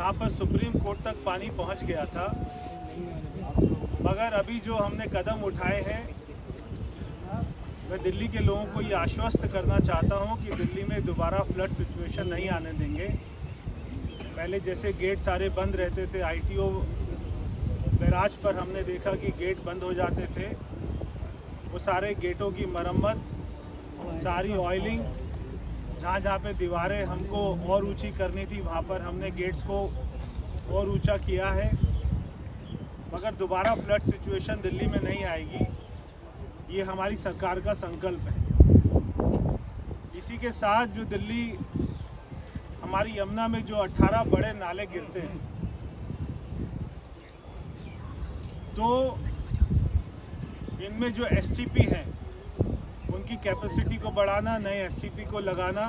जहाँ पर supreme court तक पानी पहुँच गया था। मगर अभी जो हमने कदम उठाए हैं, मैं दिल्ली के लोगों को ये आश्वस्त करना चाहता हूँ कि दिल्ली में दोबारा फ्लड सिचुएशन नहीं आने देंगे। पहले जैसे गेट सारे बंद रहते थे, ITO बैराज पर हमने देखा कि गेट बंद हो जाते थे, वो सारे गेटों की मरम्मत, सारी ऑयलिंग, जहाँ पे दीवारें हमको और ऊंची करनी थी वहाँ पर हमने गेट्स को और ऊंचा किया है। मगर दोबारा फ्लड सिचुएशन दिल्ली में नहीं आएगी, ये हमारी सरकार का संकल्प है। इसी के साथ जो दिल्ली हमारी यमुना में जो 18 बड़े नाले गिरते हैं, तो इनमें जो STP हैं उनकी कैपेसिटी को बढ़ाना, नए STP को लगाना,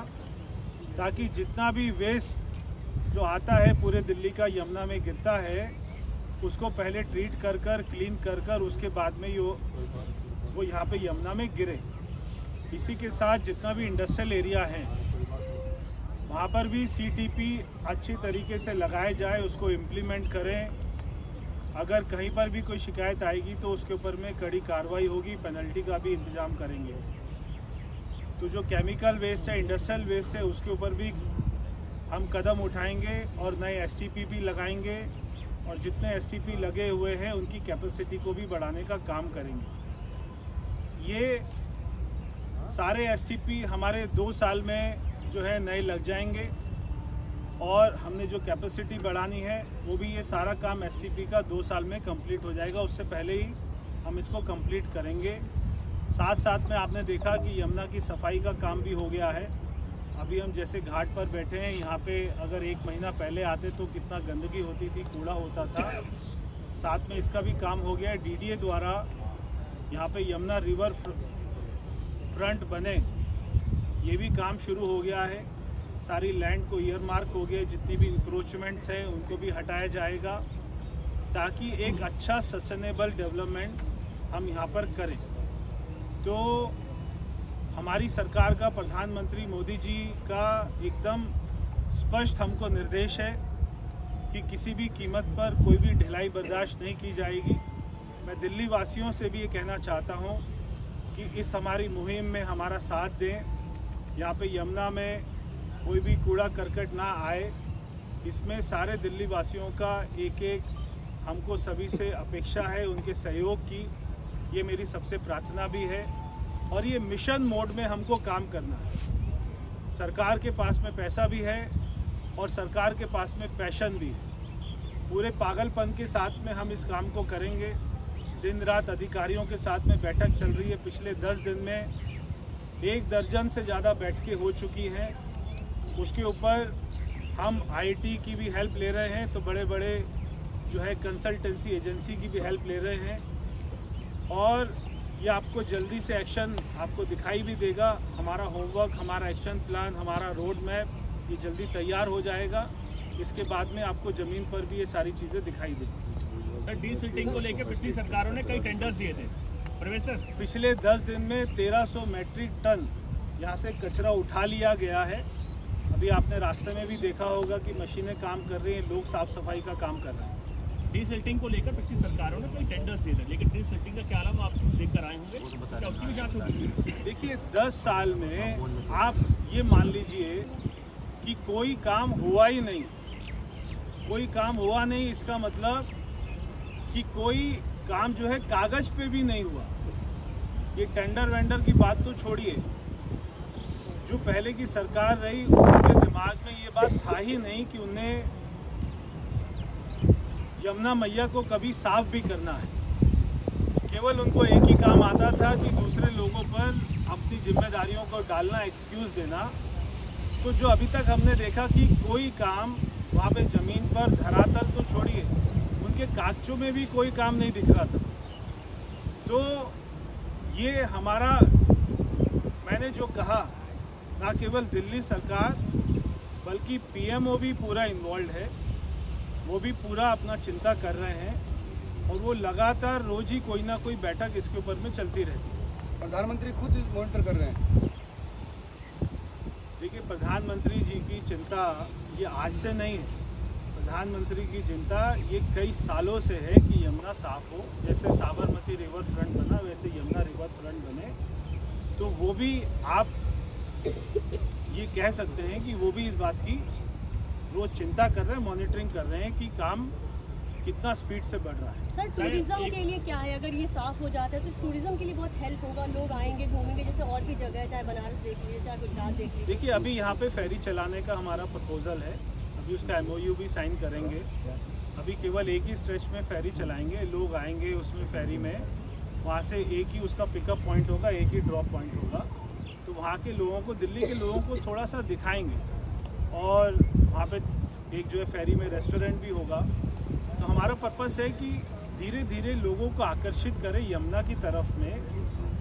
ताकि जितना भी वेस्ट जो आता है पूरे दिल्ली का यमुना में गिरता है उसको पहले ट्रीट कर क्लीन कर उसके बाद में वो यहाँ पे यमुना में गिरे। इसी के साथ जितना भी इंडस्ट्रियल एरिया है वहाँ पर भी CTP अच्छी तरीके से लगाए जाए, उसको इम्प्लीमेंट करें। अगर कहीं पर भी कोई शिकायत आएगी तो उसके ऊपर में कड़ी कार्रवाई होगी, पेनल्टी का भी इंतजाम करेंगे। तो जो केमिकल वेस्ट है, इंडस्ट्रियल वेस्ट है, उसके ऊपर भी हम कदम उठाएंगे और नए STP भी लगाएंगे, और जितने STP लगे हुए हैं उनकी कैपेसिटी को भी बढ़ाने का काम करेंगे। ये सारे STP हमारे 2 साल में जो है नए लग जाएंगे, और हमने जो कैपेसिटी बढ़ानी है वो भी ये सारा काम STP का 2 साल में कंप्लीट हो जाएगा, उससे पहले ही हम इसको कंप्लीट करेंगे। साथ साथ में आपने देखा कि यमुना की सफाई का काम भी हो गया है। अभी हम जैसे घाट पर बैठे हैं, यहाँ पे अगर 1 महीना पहले आते तो कितना गंदगी होती थी, कूड़ा होता था। साथ में इसका भी काम हो गया है। DDA द्वारा यहाँ पे यमुना रिवर फ्रंट बने, ये भी काम शुरू हो गया है। सारी लैंड को ईयरमार्क हो गए, जितनी भी इंक्रोचमेंट्स हैं उनको भी हटाया जाएगा, ताकि एक अच्छा सस्टेनेबल डेवलपमेंट हम यहाँ पर करें। तो हमारी सरकार का, प्रधानमंत्री मोदी जी का एकदम स्पष्ट हमको निर्देश है कि किसी भी कीमत पर कोई भी ढिलाई बर्दाश्त नहीं की जाएगी। मैं दिल्ली वासियों से भी ये कहना चाहता हूँ कि इस हमारी मुहिम में हमारा साथ दें। यहाँ पे यमुना में कोई भी कूड़ा करकट ना आए, इसमें सारे दिल्ली वासियों का एक हमको सभी से अपेक्षा है, उनके सहयोग की। ये मेरी सबसे प्रार्थना भी है, और ये मिशन मोड में हमको काम करना है। सरकार के पास में पैसा भी है और सरकार के पास में पैशन भी है। पूरे पागलपन के साथ में हम इस काम को करेंगे। दिन रात अधिकारियों के साथ में बैठक चल रही है। पिछले 10 दिन में 1 दर्जन से ज़्यादा बैठकें हो चुकी हैं। उसके ऊपर हम IIT की भी हेल्प ले रहे हैं, तो बड़े बड़े जो है कंसल्टेंसी एजेंसी की भी हेल्प ले रहे हैं, और ये आपको जल्दी से एक्शन आपको दिखाई भी देगा। हमारा होमवर्क, हमारा एक्शन प्लान, हमारा रोड मैप ये जल्दी तैयार हो जाएगा। इसके बाद में आपको ज़मीन पर भी ये सारी चीज़ें दिखाई देंगी। सर, डीसिल्टिंग को लेकर पिछली सरकारों ने कई टेंडर्स दिए थे। प्रवेश सर, पिछले 10 दिन में 1300 मैट्रिक टन यहाँ से कचरा उठा लिया गया है। अभी आपने रास्ते में भी देखा होगा कि मशीनें काम कर रही हैं, लोग साफ सफाई का काम कर रहे हैं। डीसिल्टिंग को लेकर पिछली सरकारों ने कई टेंडर्स दिए थे, लेकिन डीसिल्टिंग का क्या आलम आप देख कर आए होंगे, क्या उसकी भी जांच हो चुकी है? देखिए, 10 साल में आप ये मान लीजिए कि कोई काम हुआ ही नहीं। कोई काम हुआ नहीं, इसका मतलब कि कोई काम जो है कागज पे भी नहीं हुआ। ये टेंडर वेंडर की बात तो छोड़िए, जो पहले की सरकार रही उनके दिमाग में ये बात था ही नहीं कि उन्हें यमुना मैया को कभी साफ भी करना है। केवल उनको एक ही काम आता था कि दूसरे लोगों पर अपनी जिम्मेदारियों को डालना, एक्सक्यूज़ देना। तो जो अभी तक हमने देखा कि कोई काम वहाँ पे ज़मीन पर, धरातल तो छोड़िए, उनके कागजों में भी कोई काम नहीं दिख रहा था। तो ये हमारा, मैंने जो कहा, ना केवल दिल्ली सरकार बल्कि PMO भी पूरा इन्वॉल्व है। वो भी पूरा अपना चिंता कर रहे हैं, और वो लगातार रोज ही कोई ना कोई बैठक इसके ऊपर में चलती रहती है। प्रधानमंत्री खुद मॉनिटर कर रहे हैं। देखिए, प्रधानमंत्री जी की चिंता ये आज से नहीं है। प्रधानमंत्री की चिंता ये कई सालों से है कि यमुना साफ हो। जैसे साबरमती रिवर फ्रंट बना वैसे यमुना रिवर फ्रंट बने। तो वो भी आप ये कह सकते हैं कि वो भी इस बात की रोज चिंता कर रहे हैं, मॉनिटरिंग कर रहे हैं कि काम कितना स्पीड से बढ़ रहा है। सर टूरिज्म के लिए क्या है, अगर ये साफ हो जाता है तो टूरिज्म के लिए बहुत हेल्प होगा, लोग आएंगे घूमेंगे, जैसे और भी जगह है, चाहे बनारस देख लीजिए चाहे गुजरात देख लीजिए। देखिए अभी यहाँ पे फेरी चलाने का हमारा प्रपोजल है, अभी उसका MOU भी साइन करेंगे। अभी केवल एक ही स्ट्रेच में फेरी चलाएंगे, लोग आएंगे उसमें फेरी में, वहाँ से एक ही उसका पिकअप पॉइंट होगा, एक ही ड्रॉप पॉइंट होगा। तो वहाँ के लोगों को, दिल्ली के लोगों को थोड़ा सा दिखाएंगे। और वहाँ पे एक जो है फेरी में रेस्टोरेंट भी होगा। तो हमारा पर्पस है कि धीरे धीरे लोगों को आकर्षित करें यमुना की तरफ में,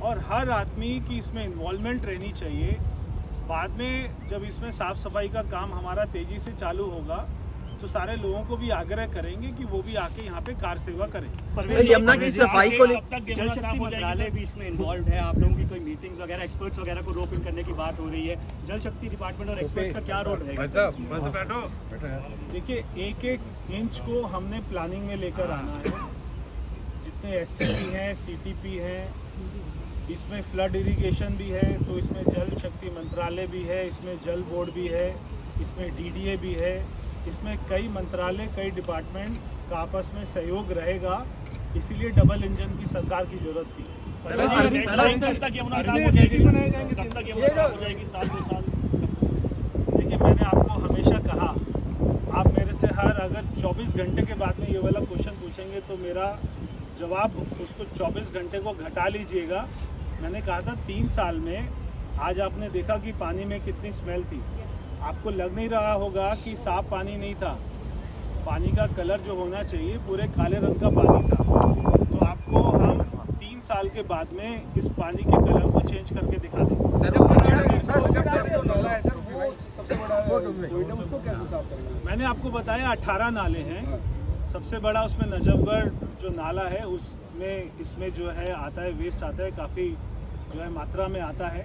और हर आदमी की इसमें इन्वॉल्वमेंट रहनी चाहिए। बाद में जब इसमें साफ़ सफाई का काम हमारा तेज़ी से चालू होगा तो सारे लोगों को भी आग्रह करेंगे कि वो भी आके यहाँ पे कार सेवा करें। यमुना की सफाई को जल शक्ति मंत्रालय भी इसमें इन्वॉल्व है, आप लोगों की कोई मीटिंग्स वगैरह, एक्सपर्ट्स वगैरह को रोक इन करने की बात हो रही है, जल शक्ति डिपार्टमेंट और एक्सपर्ट्स का क्या रोल रहेगा? देखिए एक एक इंच को हमने प्लानिंग में लेकर आना है। जितने STP हैं, CTP हैं, इसमें फ्लड इरिगेशन भी है, तो इसमें जल शक्ति मंत्रालय भी है, इसमें जल बोर्ड भी है, इसमें DDA भी है, इसमें कई मंत्रालय कई डिपार्टमेंट का आपस में सहयोग रहेगा। इसीलिए डबल इंजन की सरकार की जरूरत थी। देखिए मैंने आपको हमेशा कहा, आप मेरे से अगर 24 घंटे के बाद में ये वाला क्वेश्चन पूछेंगे तो मेरा जवाब उसको 24 घंटे को घटा लीजिएगा। मैंने कहा था 3 साल में, आज आपने देखा कि पानी में कितनी स्मेल थी। आपको लग नहीं रहा होगा कि साफ पानी नहीं था, पानी का कलर जो होना चाहिए पूरे काले रंग का पानी था। तो आपको हम 3 साल के बाद में इस पानी के कलर को चेंज करके दिखा देंगे। सबसे बड़ा उसको कैसे साफ करेंगे? मैंने आपको बताया 18 नाले हैं। सबसे बड़ा उसमें नजफगढ़ जो नाला है उसमें इसमें जो है आता है, वेस्ट आता है, काफ़ी जो है मात्रा में आता है।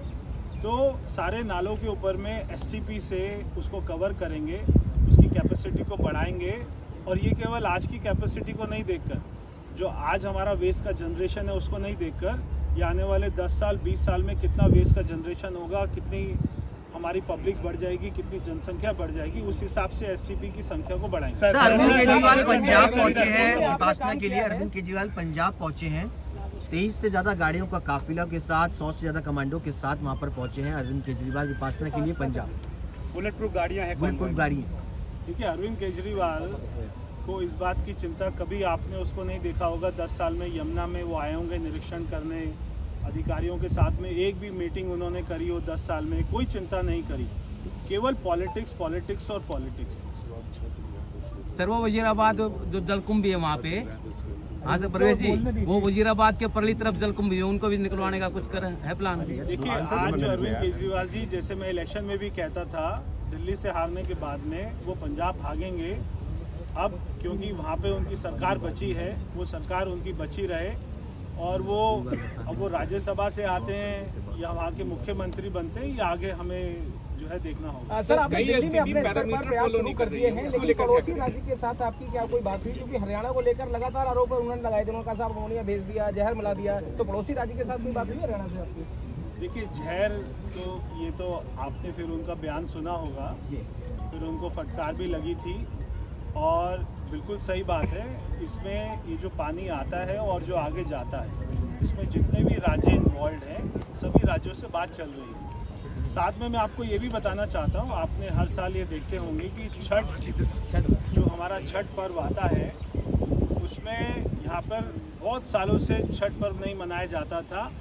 तो सारे नालों के ऊपर में STP से उसको कवर करेंगे, उसकी कैपेसिटी को बढ़ाएंगे। और ये केवल आज की कैपेसिटी को नहीं देखकर, जो आज हमारा वेस्ट का जनरेशन है उसको नहीं देखकर, ये आने वाले 10 साल 20 साल में कितना वेस्ट का जनरेशन होगा, कितनी हमारी पब्लिक बढ़ जाएगी, कितनी जनसंख्या बढ़ जाएगी, उस हिसाब से STP की संख्या को बढ़ाएंगे। सर अरविंद केजरीवाल पंजाब पहुंचे हैं विपासना के लिए। अरविंद केजरीवाल पंजाब पहुंचे हैं, 23 से ज्यादा गाड़ियों का काफिला के साथ, 100 से ज्यादा कमांडो के साथ वहां पर पहुंचे हैं अरविंद केजरीवाल विपासना के लिए पंजाब। बुलेट प्रूफ गाड़ियां हैं, बुलेट प्रूफ गाड़ी। देखिए अरविंद केजरीवाल को इस बात की चिंता, कभी आपने उसको नहीं देखा होगा 10 साल में यमुना में वो आए होंगे निरीक्षण करने, अधिकारियों के साथ में एक भी मीटिंग उन्होंने करी हो 10 साल में, कोई चिंता नहीं करी। केवल पॉलिटिक्स पॉलिटिक्स और पॉलिटिक्स। सर वो वजीराबाद जो जलकुंभ भी है वहाँ पे, हाँ सर परवेश जी, वो वजीराबाद के परली तरफ जलकुंभ भी है, उनको भी निकलवाने का कुछ है प्लान? देखिए आज जो अरविंद केजरीवाल जी, जैसे मैं इलेक्शन में भी कहता था, दिल्ली से हारने के बाद में वो पंजाब भागेंगे। अब क्योंकि वहाँ पे उनकी सरकार बची है, वो सरकार उनकी बची रहे, और अब वो राज्यसभा से आते हैं या वहाँ के मुख्यमंत्री बनते हैं, या आगे हमें जो है देखना होगा। सर आपने दिल्ली में अपने स्तर पर प्रयास शुरू कर दिए हैं, लेकिन पड़ोसी राज्य के साथ आपकी क्या कोई बात हुई? क्योंकि हरियाणा को लेकर लगातार आरोप उन्होंने लगाए थे, उन्होंने कहा साहब अमोनिया भेज दिया, जहर मिला दिया। तो पड़ोसी राज्य के साथ कोई बात हुई हरियाणा से आपकी? देखिए जहर तो ये तो आपने फिर उनका बयान सुना होगा, फिर उनको फटकार भी लगी थी, और बिल्कुल सही बात है। इसमें ये जो पानी आता है और जो आगे जाता है, इसमें जितने भी राज्य इन्वॉल्व हैं, सभी राज्यों से बात चल रही है। साथ में मैं आपको ये भी बताना चाहता हूँ, आपने हर साल ये देखते होंगे कि छठ जो हमारा छठ पर्व आता है, उसमें यहाँ पर बहुत सालों से छठ पर्व नहीं मनाया जाता था।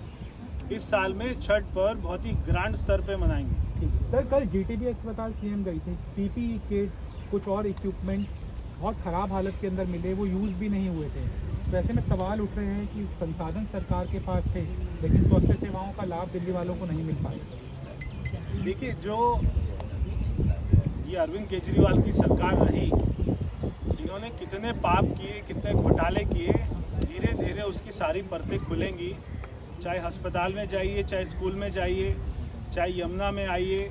इस साल में छठ पर्व बहुत ही ग्रांड स्तर पे मनाएंगे। सर कल GTB अस्पताल CM गई थी, PPE किट्स, कुछ और इक्विपमेंट्स बहुत ख़राब हालत के अंदर मिले, वो यूज़ भी नहीं हुए थे। तो ऐसे में सवाल उठ रहे हैं कि संसाधन सरकार के पास थे, लेकिन स्वास्थ्य सेवाओं का लाभ दिल्ली वालों को नहीं मिल पाया। देखिए जो ये अरविंद केजरीवाल की सरकार रही, इन्होंने कितने पाप किए, कितने घोटाले किए, धीरे धीरे उसकी सारी परतें खुलेंगी। चाहे अस्पताल में जाइए, चाहे स्कूल में जाइए, चाहे यमुना में आइए,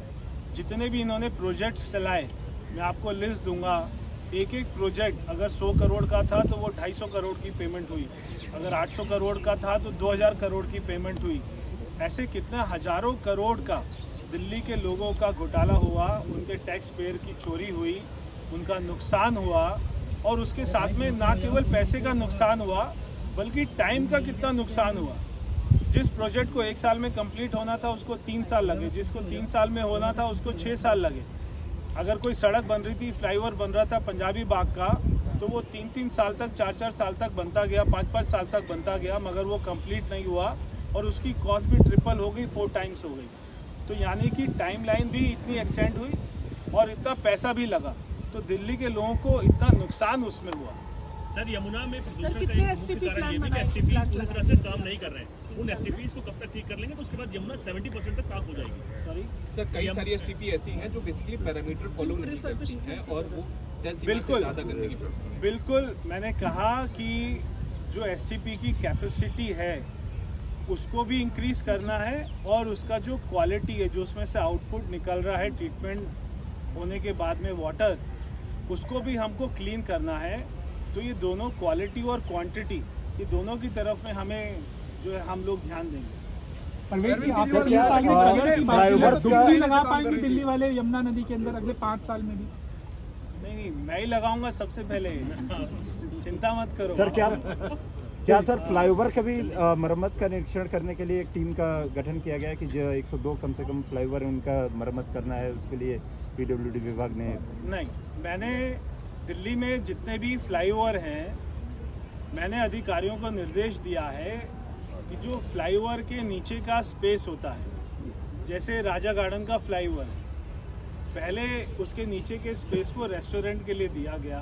जितने भी इन्होंने प्रोजेक्ट्स चलाए, मैं आपको लिस्ट दूंगा एक एक प्रोजेक्ट अगर 100 करोड़ का था तो वो 250 करोड़ की पेमेंट हुई, अगर 800 करोड़ का था तो 2000 करोड़ की पेमेंट हुई। ऐसे कितना हजारों करोड़ का दिल्ली के लोगों का घोटाला हुआ, उनके टैक्स पेयर की चोरी हुई, उनका नुकसान हुआ। और उसके साथ में ना केवल पैसे का नुकसान हुआ बल्कि टाइम का कितना नुकसान हुआ। जिस प्रोजेक्ट को 1 साल में कंप्लीट होना था उसको 3 साल लगे, जिसको 3 साल में होना था उसको 6 साल लगे। अगर कोई सड़क बन रही थी, फ्लाईओवर बन रहा था पंजाबी बाग का, तो वो 3-3 साल तक, 4-4 साल तक बनता गया, 5-5 साल तक बनता गया, मगर वो कंप्लीट नहीं हुआ और उसकी कॉस्ट भी ट्रिपल हो गई, 4 टाइम्स हो गई। तो यानी कि टाइमलाइन भी इतनी एक्सटेंड हुई और इतना पैसा भी लगा, तो दिल्ली के लोगों को इतना नुकसान उसमें हुआ। सर, यमुना में सर कितने एसटीपी प्लान बनाए? एसटीपी पूरी तरह से काम नहीं कर रहे हैं। उन एसटीपीज को कब तक ठीक कर लेंगे तो उसके बाद यमुना 70% तक साफ हो जाएगी? सॉरी सर, कई सारी एसटीपी ऐसी हैं जो बेसिकली पैरामीटर फॉलो नहीं करती हैं और वो 10 से ज़्यादा गंदगी पड़ती है। बिल्कुल, मैंने कहा कि जो एसटीपी की कैपेसिटी है उसको भी इंक्रीज करना है और उसका जो क्वालिटी है, जो उसमें से आउटपुट निकल रहा है ट्रीटमेंट होने के बाद में वाटर, उसको भी हमको क्लीन करना है। तो ये दोनों क्वालिटी और क्वांटिटी, ये दोनों की तरफ में हमें जो है हम लोग ध्यान देंगे। डुबकी लगा पाएंगे दिल्ली वाले यमुना नदी के अंदर अगले 5 साल में भी? नहीं, मैं ही लगाऊंगा सबसे पहले, चिंता मत करो। सर, क्या सर फ्लाईओवर का भी मरम्मत का निरीक्षण करने के लिए एक टीम का गठन किया गया है कि जो 102 कम से कम फ्लाईओवर उनका मरम्मत करना है, उसके लिए पीडब्ल्यूडी विभाग ने? नहीं, मैंने दिल्ली में जितने भी फ्लाईओवर हैं, मैंने अधिकारियों को निर्देश दिया है कि जो फ्लाईओवर के नीचे का स्पेस होता है, जैसे राजा गार्डन का फ्लाईओवर, पहले उसके नीचे के स्पेस को रेस्टोरेंट के लिए दिया गया,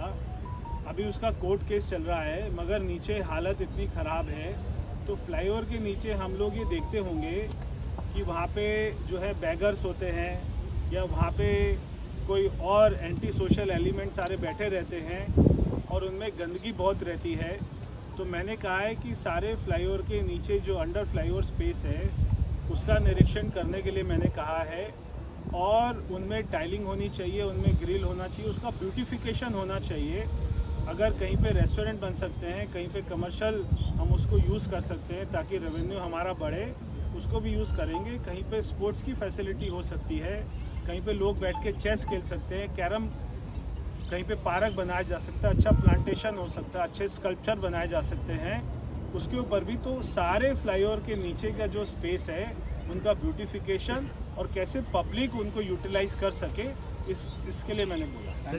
अभी उसका कोर्ट केस चल रहा है, मगर नीचे हालत इतनी ख़राब है तो फ्लाईओवर के नीचे हम लोग ये देखते होंगे कि वहाँ पे जो है बैगर्स होते हैं या वहाँ पे कोई और एंटी सोशल एलिमेंट सारे बैठे रहते हैं और उनमें गंदगी बहुत रहती है। तो मैंने कहा है कि सारे फ्लाईओवर के नीचे जो अंडर फ्लाईओवर स्पेस है उसका निरीक्षण करने के लिए मैंने कहा है, और उनमें टाइलिंग होनी चाहिए, उनमें ग्रिल होना चाहिए, उसका ब्यूटिफिकेशन होना चाहिए। अगर कहीं पे रेस्टोरेंट बन सकते हैं, कहीं पे कमर्शियल हम उसको यूज़ कर सकते हैं ताकि रेवेन्यू हमारा बढ़े, उसको भी यूज़ करेंगे। कहीं पे स्पोर्ट्स की फैसिलिटी हो सकती है, कहीं पे लोग बैठ के चेस खेल सकते हैं, कैरम, कहीं पे पार्क बनाया जा सकता है, अच्छा प्लांटेशन हो सकता है, अच्छे स्कल्पचर बनाए जा सकते हैं उसके ऊपर भी। तो सारे फ्लाईओवर के नीचे का जो स्पेस है उनका ब्यूटिफिकेशन और कैसे पब्लिक उनको यूटिलाइज कर सके, इसके लिए मैंने बोला।